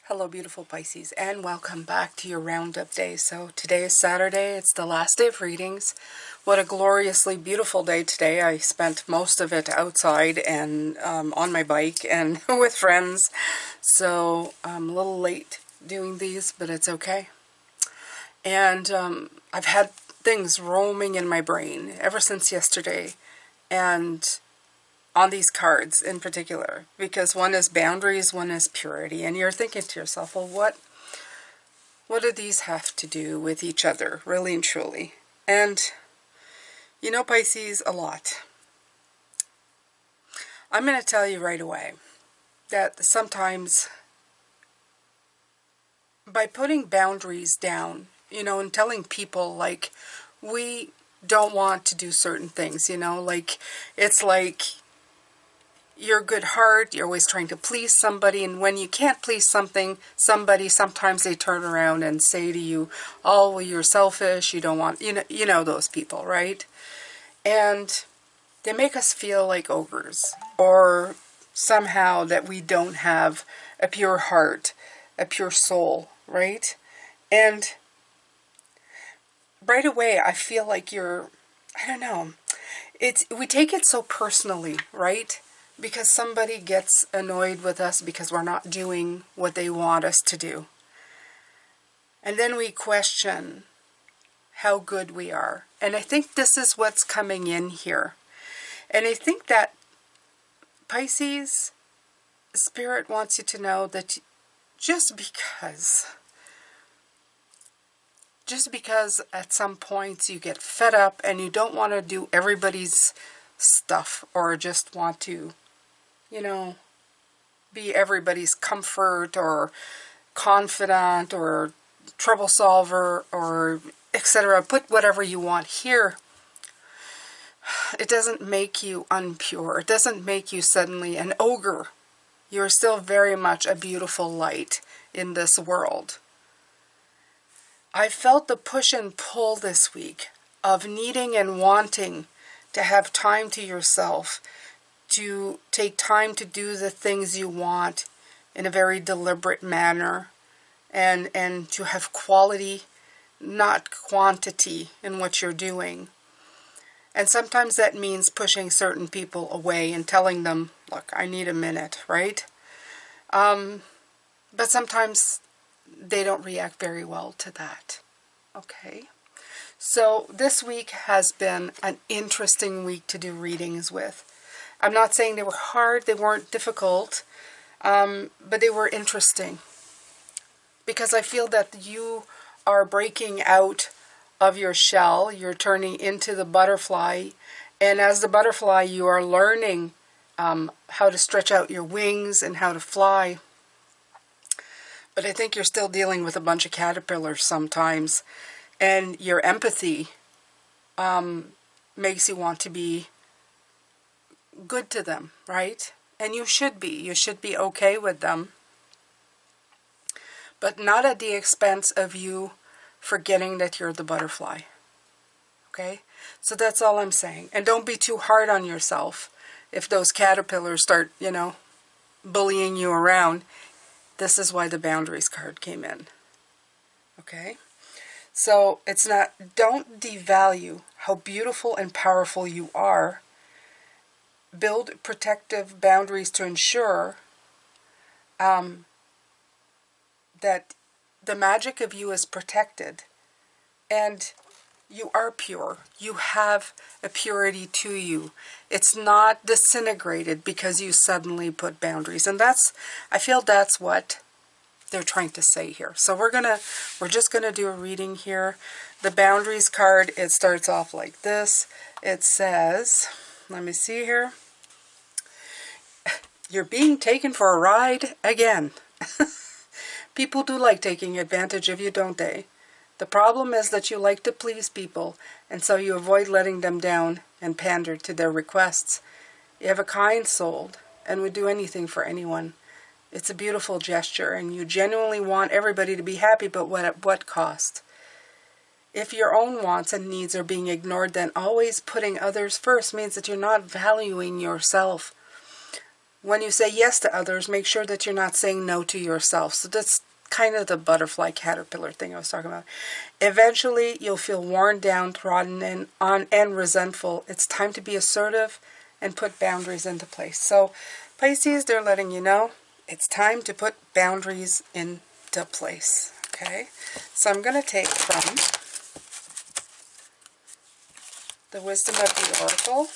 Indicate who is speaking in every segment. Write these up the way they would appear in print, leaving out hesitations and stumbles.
Speaker 1: Hello beautiful Pisces, and welcome back to your roundup day. So today is Saturday, it's the last day of readings. What a gloriously beautiful day today. I spent most of it outside and on my bike and with friends. So I'm a little late doing these, but it's okay. And I've had things roaming in my brain ever since yesterday. And on these cards in particular, because one is boundaries, one is purity, and you're thinking to yourself, well, what do these have to do with each other, really and truly? And you know, Pisces, a lot. I'm going to tell you right away that sometimes by putting boundaries down, you know, and telling people like we don't want to do certain things, you know, like it's like you're a good heart, you're always trying to please somebody, and when you can't please somebody, sometimes they turn around and say to you, oh, well, you're selfish, you don't want, you know those people, right? And they make us feel like ogres, or somehow that we don't have a pure heart, a pure soul, right? And right away, I feel like I don't know, we take it so personally, right? Because somebody gets annoyed with us because we're not doing what they want us to do. And then we question how good we are. And I think this is what's coming in here. And I think that Pisces, Spirit wants you to know that just because at some points you get fed up and you don't want to do everybody's stuff, or just want to, you know, be everybody's comfort or confidant or trouble solver or etc. Put whatever you want here. It doesn't make you unpure. It doesn't make you suddenly an ogre. You're still very much a beautiful light in this world. I felt the push and pull this week of needing and wanting to have time to yourself, to take time to do the things you want in a very deliberate manner, and to have quality, not quantity, in what you're doing. And sometimes that means pushing certain people away and telling them, look, I need a minute, right? But sometimes they don't react very well to that. Okay? So this week has been an interesting week to do readings with. I'm not saying they were hard, they weren't difficult, but they were interesting. Because I feel that you are breaking out of your shell, you're turning into the butterfly, and as the butterfly you are learning how to stretch out your wings and how to fly. But I think you're still dealing with a bunch of caterpillars sometimes, and your empathy makes you want to be good to them, right? And you should be okay with them, but not at the expense of you forgetting that you're the butterfly. Okay? So that's all I'm saying. And don't be too hard on yourself if those caterpillars start, you know, bullying you around. This is why the boundaries card came in. Okay? So it's not, don't devalue how beautiful and powerful you are. Build protective boundaries to ensure that the magic of you is protected, and you are pure. You have a purity to you. It's not disintegrated because you suddenly put boundaries. And I feel that's what they're trying to say here. So we're just gonna do a reading here. The boundaries card, it starts off like this. It says, let me see here. You're being taken for a ride again. People do like taking advantage of you, don't they? The problem is that you like to please people, and so you avoid letting them down and pander to their requests. You have a kind soul and would do anything for anyone. It's a beautiful gesture, and you genuinely want everybody to be happy, but at what cost? If your own wants and needs are being ignored, then always putting others first means that you're not valuing yourself. when you say yes to others, make sure that you're not saying no to yourself. So that's kind of the butterfly caterpillar thing I was talking about. Eventually, you'll feel worn down, trodden on, and resentful. It's time to be assertive and put boundaries into place. So, Pisces, they're letting you know it's time to put boundaries into place. Okay? So I'm going to take from the Wisdom of the Oracle.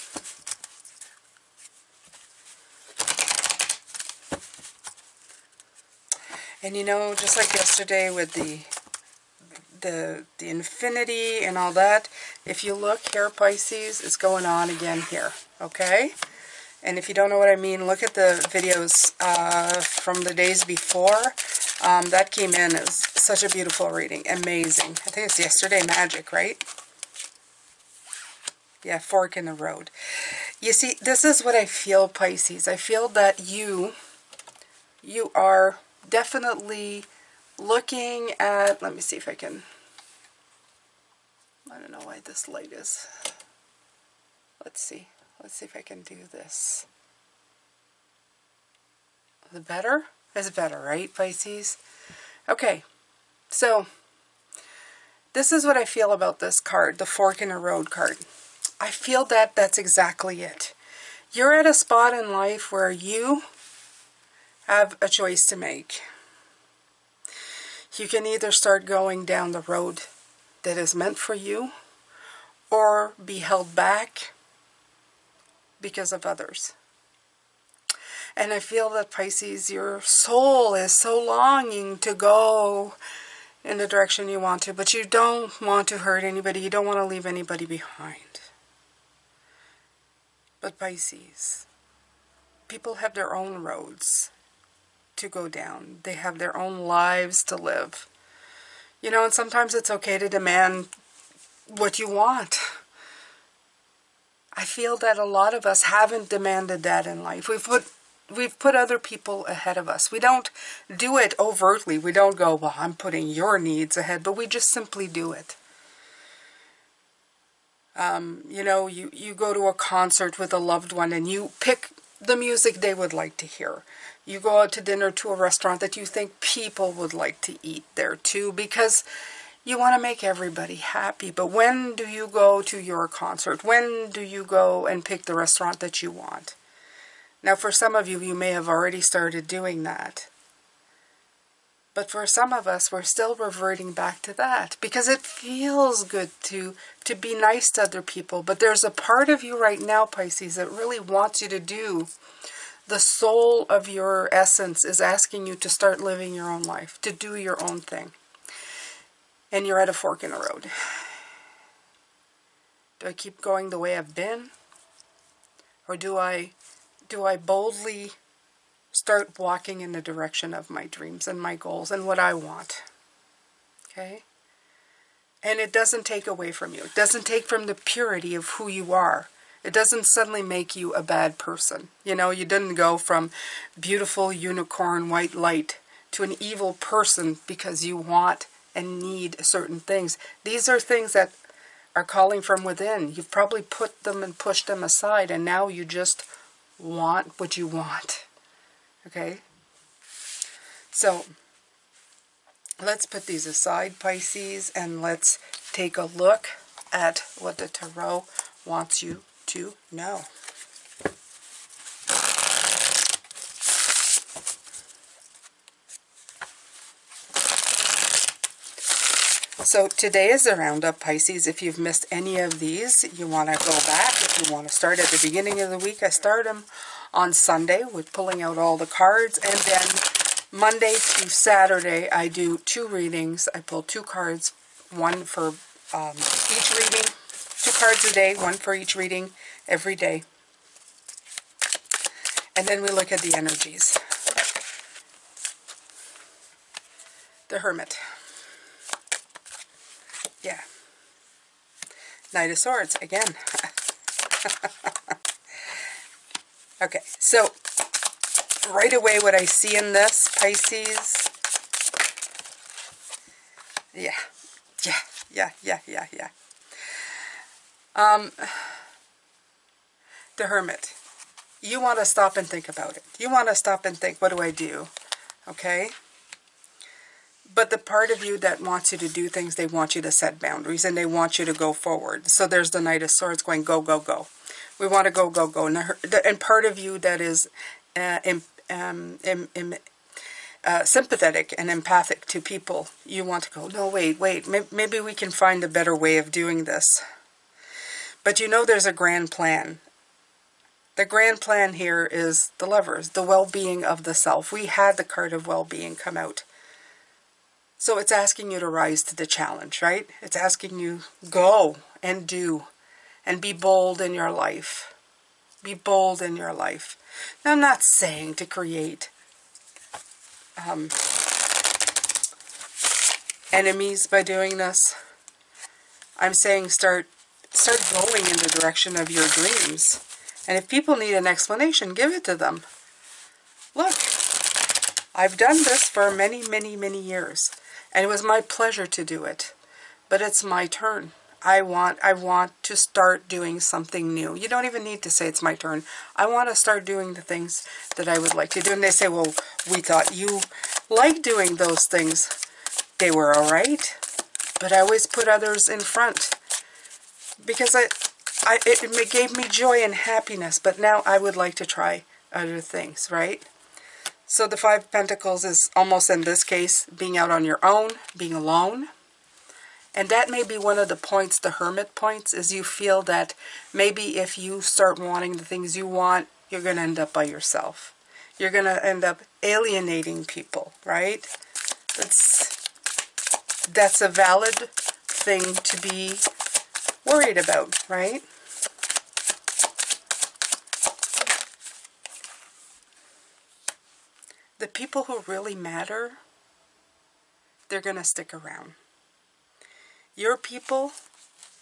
Speaker 1: And you know, just like yesterday with the infinity and all that, if you look here, Pisces, it's going on again here, okay? And if you don't know what I mean, look at the videos from the days before. That came in as such a beautiful reading. Amazing. I think it's yesterday magic, right? Yeah, fork in the road. You see, this is what I feel, Pisces. I feel that you are definitely looking at, let me see if I can, I don't know why this light is, let's see if I can do this. The better? Is better, right, Pisces? Okay, so this is what I feel about this card, the fork in the road card. I feel that that's exactly it. You're at a spot in life where you have a choice to make. You can either start going down the road that is meant for you, or be held back because of others. And I feel that, Pisces, your soul is so longing to go in the direction you want to, but you don't want to hurt anybody. You don't want to leave anybody behind. But Pisces, people have their own roads to go down. They have their own lives to live. You know, and sometimes it's okay to demand what you want. I feel that a lot of us haven't demanded that in life. We've put other people ahead of us. We don't do it overtly. We don't go, well, I'm putting your needs ahead, but we just simply do it. You know, you go to a concert with a loved one and you pick the music they would like to hear. You go out to dinner to a restaurant that you think people would like to eat there too, because you want to make everybody happy. But when do you go to your concert? When do you go and pick the restaurant that you want? Now, for some of you, you may have already started doing that. But for some of us, we're still reverting back to that because it feels good to be nice to other people. But there's a part of you right now, Pisces, that really wants you to do. The soul of your essence is asking you to start living your own life, to do your own thing. And you're at a fork in the road. Do I keep going the way I've been? Or do I boldly start walking in the direction of my dreams and my goals and what I want? Okay? And it doesn't take away from you. It doesn't take from the purity of who you are. It doesn't suddenly make you a bad person. You know, you didn't go from beautiful unicorn white light to an evil person because you want and need certain things. These are things that are calling from within. You've probably put them and pushed them aside, and now you just want what you want. Okay? So, let's put these aside, Pisces, and let's take a look at what the Tarot wants you to know. So today is the roundup, Pisces. If you've missed any of these, you want to go back. If you want to start at the beginning of the week, I start them on Sunday with pulling out all the cards. And then Monday through Saturday, I do 2 readings. I pull 2 cards, one for each reading. 2 cards a day, one for each reading every day. And then we look at the energies. The Hermit. Yeah. Knight of Swords, again. Okay, so right away what I see in this, Pisces, yeah. The Hermit. You want to stop and think about it. You want to stop and think, what do I do? Okay? But the part of you that wants you to do things, they want you to set boundaries and they want you to go forward. So there's the Knight of Swords going, go, go, go. We want to go, go, go. And part of you that is sympathetic and empathic to people, you want to go, no, wait, maybe we can find a better way of doing this. But you know there's a grand plan. The grand plan here is the Lovers, the well-being of the self. We had the card of well-being come out. So it's asking you to rise to the challenge, right? It's asking you, go and do and be bold in your life. Be bold in your life. Now, I'm not saying to create enemies by doing this. I'm saying start going in the direction of your dreams. And if people need an explanation, give it to them. Look, I've done this for many, many, many years. And it was my pleasure to do it. But it's my turn. I want to start doing something new. You don't even need to say it's my turn. I want to start doing the things that I would like to do. And they say, well, we thought you liked doing those things. They were all right. But I always put others in front. Because it gave me joy and happiness. But now I would like to try other things, right? So the Five of Pentacles is almost in this case being out on your own, being alone. And that may be one of the points, the hermit points, is you feel that maybe if you start wanting the things you want, you're going to end up by yourself. You're going to end up alienating people, right? That's a valid thing to be worried about, right? The people who really matter, they're going to stick around. Your people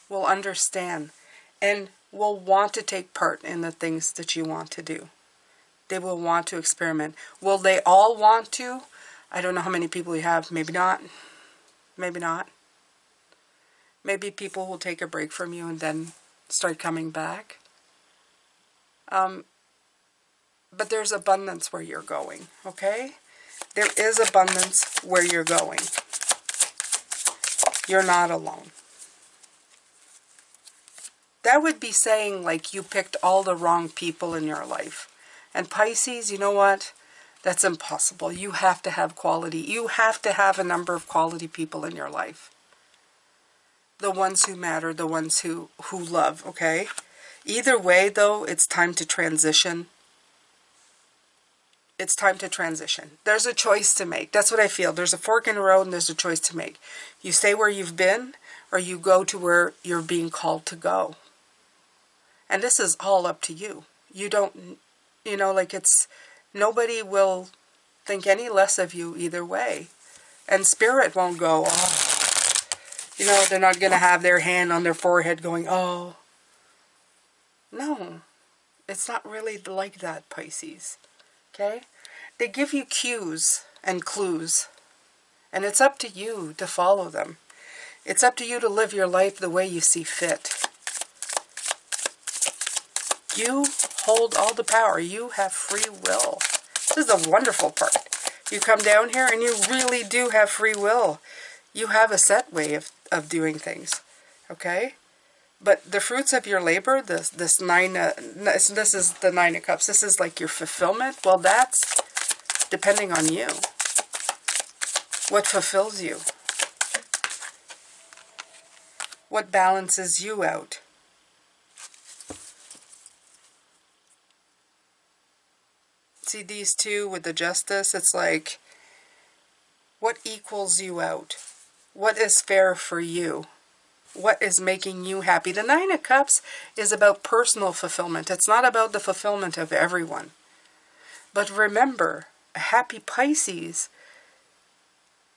Speaker 1: will understand and will want to take part in the things that you want to do. They will want to experiment. Will they all want to? I don't know how many people you have. Maybe not. Maybe not. Maybe people will take a break from you and then start coming back. But there's abundance where you're going, okay? There is abundance where you're going. You're not alone. That would be saying like you picked all the wrong people in your life. And Pisces, you know what? That's impossible. You have to have quality. You have to have a number of quality people in your life. The ones who matter, the ones who love, okay? Either way, though, it's time to transition. It's time to transition. There's a choice to make. That's what I feel. There's a fork in the road and there's a choice to make. You stay where you've been or you go to where you're being called to go. And this is all up to you. You don't, like nobody will think any less of you either way. And Spirit won't go, oh, they're not going to have their hand on their forehead going, oh. No, it's not really like that, Pisces. Okay? They give you cues and clues. And it's up to you to follow them. It's up to you to live your life the way you see fit. You hold all the power. You have free will. This is the wonderful part. You come down here and you really do have free will. You have a set way of doing things. Okay? But the fruits of your labor, this is the Nine of Cups. This is like your fulfillment. Well, that's depending on you. What fulfills you? What balances you out? See these two with the Justice? It's like, what equals you out? What is fair for you? What is making you happy? The Nine of Cups is about personal fulfillment. It's not about the fulfillment of everyone. But remember, a happy Pisces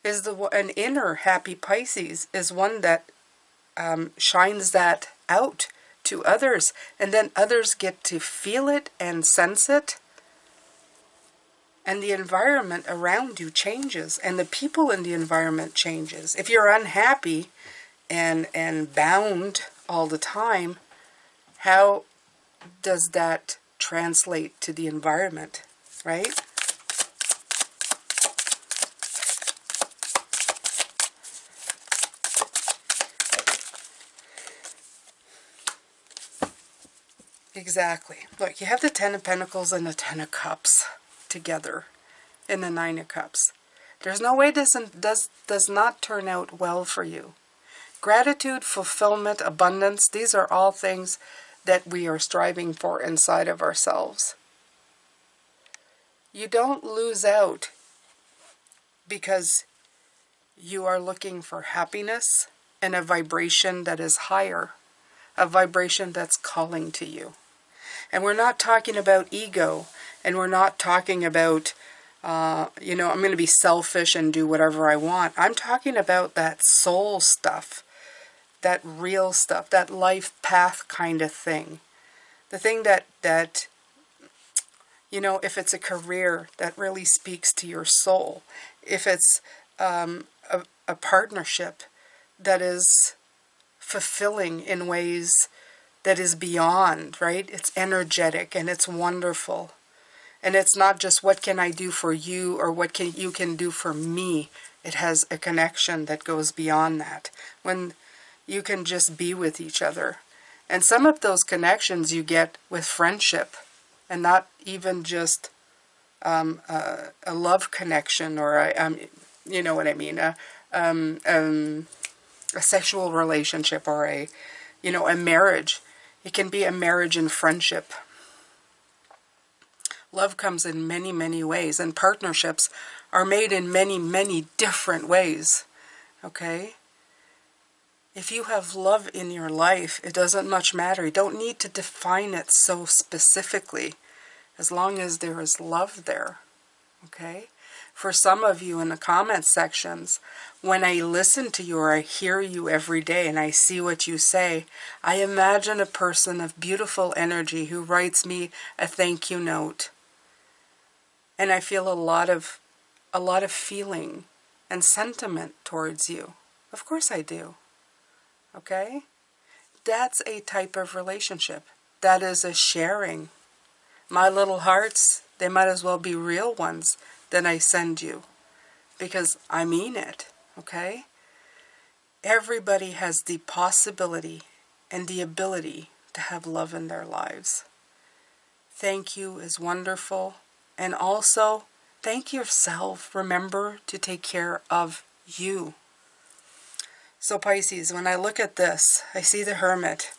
Speaker 1: is an inner happy Pisces is one that shines that out to others. And then others get to feel it and sense it. And the environment around you changes. And the people in the environment changes. If you're unhappy and bound all the time, how does that translate to the environment, right? Exactly. Look, you have the Ten of Pentacles and the Ten of Cups together in the Nine of Cups. There's no way this does not turn out well for you. Gratitude, fulfillment, abundance, these are all things that we are striving for inside of ourselves. You don't lose out because you are looking for happiness and a vibration that is higher, a vibration that's calling to you. And we're not talking about ego, and we're not talking about, I'm going to be selfish and do whatever I want. I'm talking about that soul stuff, that real stuff, that life path kind of thing. The thing that if it's a career that really speaks to your soul, if it's a partnership that is fulfilling in ways that is beyond, right? It's energetic and it's wonderful. And it's not just what can I do for you or what you can do for me. It has a connection that goes beyond that. When you can just be with each other. And some of those connections you get with friendship and not even just a love connection or you know what I mean, a sexual relationship or a marriage. It can be a marriage and friendship. Love comes in many, many ways, and partnerships are made in many, many different ways. Okay? If you have love in your life, it doesn't much matter. You don't need to define it so specifically, as long as there is love there. Okay? For some of you in the comment sections, when I listen to you or I hear you every day and I see what you say, I imagine a person of beautiful energy who writes me a thank you note. And I feel a lot of feeling and sentiment towards you. Of course I do. Okay? That's a type of relationship. That is a sharing. My little hearts, they might as well be real ones that I send you. Because I mean it. Okay? Everybody has the possibility and the ability to have love in their lives. Thank you is wonderful. And also, thank yourself. Remember to take care of you. So Pisces, when I look at this, I see the Hermit.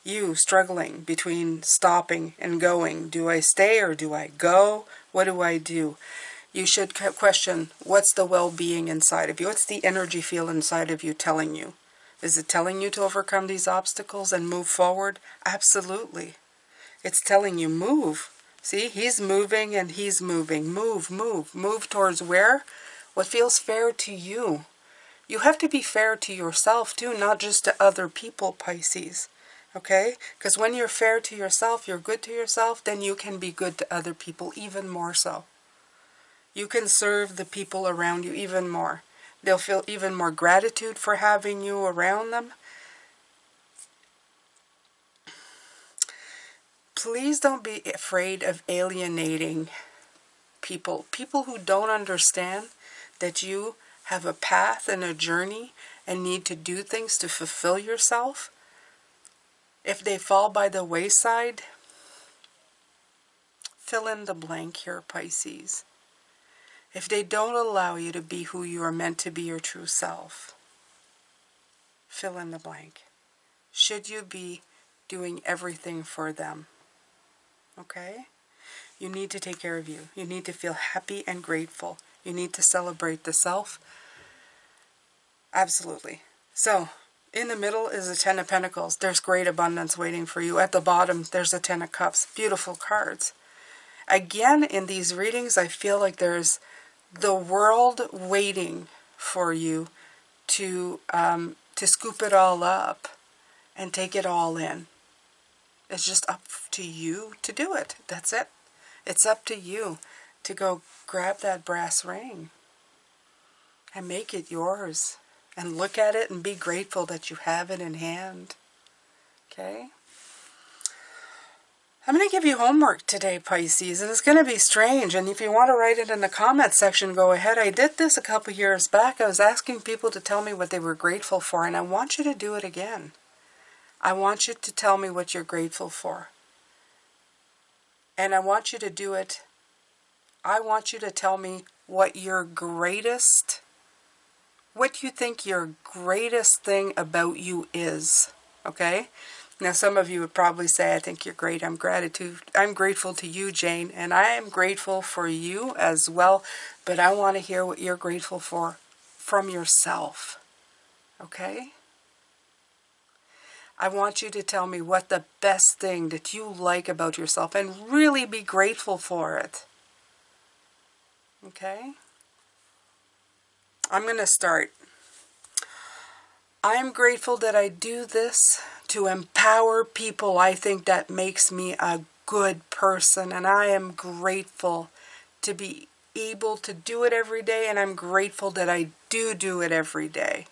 Speaker 1: You struggling between stopping and going. Do I stay or do I go? What do I do? You should question, what's the well-being inside of you? What's the energy field inside of you telling you? Is it telling you to overcome these obstacles and move forward? Absolutely. It's telling you move. See, he's moving and he's moving. Move, move. Move towards where? What feels fair to you. You have to be fair to yourself too, not just to other people, Pisces. Okay? Because when you're fair to yourself, you're good to yourself, then you can be good to other people even more so. You can serve the people around you even more. They'll feel even more gratitude for having you around them. Please don't be afraid of alienating people. People who don't understand that you have a path and a journey and need to do things to fulfill yourself. If they fall by the wayside, fill in the blank here, Pisces. If they don't allow you to be who you are meant to be, your true self, fill in the blank. Should you be doing everything for them? Okay? You need to take care of you. You need to feel happy and grateful. You need to celebrate the self. Absolutely. So, in the middle is the Ten of Pentacles. There's great abundance waiting for you. At the bottom, there's the Ten of Cups. Beautiful cards. Again, in these readings, I feel like there's the world waiting for you to scoop it all up and take it all in. It's just up to you to do it. That's it. It's up to you to go grab that brass ring and make it yours. And look at it and be grateful that you have it in hand. Okay? I'm going to give you homework today, Pisces, and it's going to be strange. And if you want to write it in the comment section, go ahead. I did this a couple years back. I was asking people to tell me what they were grateful for, and I want you to do it again. I want you to tell me what you're grateful for. And I want you to do it. I want you to tell me what you think your greatest thing about you is. Okay? Now, some of you would probably say, I think you're great. I'm grateful to you, Jane, and I am grateful for you as well, but I want to hear what you're grateful for from yourself. Okay? I want you to tell me what the best thing that you like about yourself and really be grateful for it. Okay? I'm going to start. I am grateful that I do this to empower people. I think that makes me a good person, and I am grateful to be able to do it every day, and I'm grateful that I do it every day.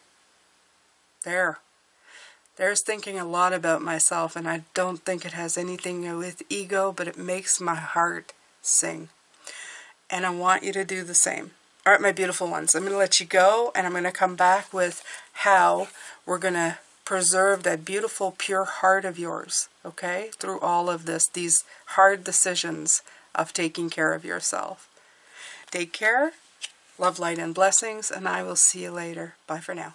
Speaker 1: There's thinking a lot about myself, and I don't think it has anything with ego, but it makes my heart sing. And I want you to do the same. All right, my beautiful ones, I'm going to let you go, and I'm going to come back with how we're going to preserve that beautiful, pure heart of yours, okay, through all of these hard decisions of taking care of yourself. Take care, love, light, and blessings, and I will see you later. Bye for now.